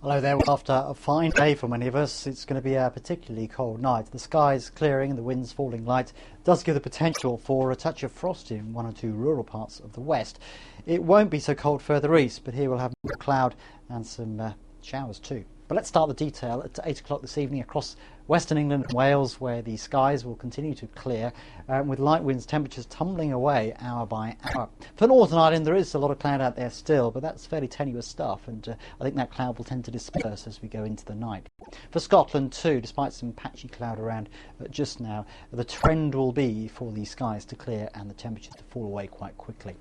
Hello there. Well, after a fine day for many of us, it's going to be a particularly cold night. The sky's clearing and the wind's falling light does give the potential for a touch of frost in one or two rural parts of the west. It won't be so cold further east, but here we'll have more cloud and some showers too. But let's start the detail at 8 o'clock this evening across western England and Wales, where the skies will continue to clear with light winds, temperatures tumbling away hour by hour. For Northern Ireland there is a lot of cloud out there still, but that's fairly tenuous stuff, and I think that cloud will tend to disperse as we go into the night. For Scotland too, despite some patchy cloud around just now, the trend will be for the skies to clear and the temperatures to fall away quite quickly.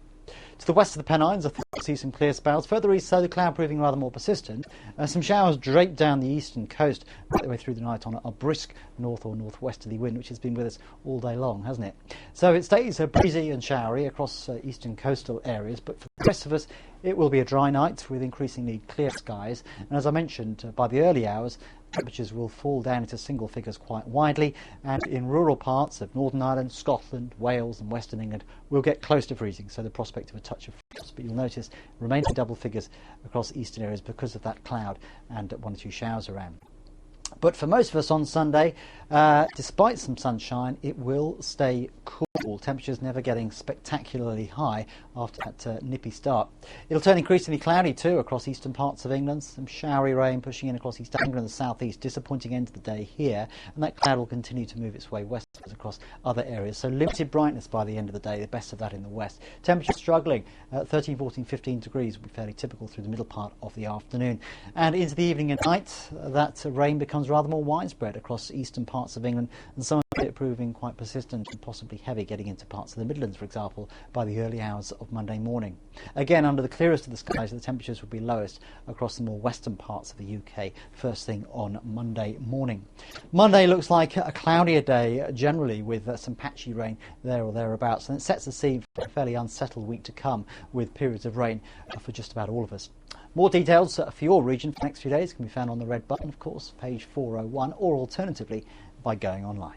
To the west of the Pennines, I think we'll see some clear spells. Further east, so the cloud proving rather more persistent. Some showers drape down the eastern coast right the way through the night on a brisk north or northwesterly wind, which has been with us all day long, hasn't it? So it stays breezy and showery across eastern coastal areas, but for the rest of us, it will be a dry night with increasingly clear skies. And as I mentioned, by the early hours, temperatures will fall down into single figures quite widely, and in rural parts of Northern Ireland, Scotland, Wales and Western England we'll get close to freezing, so the prospect of a touch of frost. But you'll notice it remains in double figures across eastern areas because of that cloud and one or two showers around. But for most of us on Sunday, despite some sunshine, it will stay cool. Temperatures never getting spectacularly high after that nippy start. It'll turn increasingly cloudy too across eastern parts of England. Some showery rain pushing in across East Anglia and the southeast. Disappointing end to the day here, and that cloud will continue to move its way westwards across other areas. So limited brightness by the end of the day, the best of that in the west. Temperatures struggling. 13, 14, 15 degrees will be fairly typical through the middle part of the afternoon. And into the evening and night, that rain becomes rather more widespread across eastern parts of England, and some of it proving quite persistent and possibly heavy getting into parts of the Midlands, for example, by the early hours of Monday morning. Again, under the clearest of the skies, the temperatures will be lowest across the more western parts of the UK first thing on Monday morning. Monday looks like a cloudier day generally, with some patchy rain there or thereabouts, and it sets the scene for a fairly unsettled week to come with periods of rain for just about all of us. More details for your region for the next few days can be found on the red button, of course, page 401, or alternatively by going online.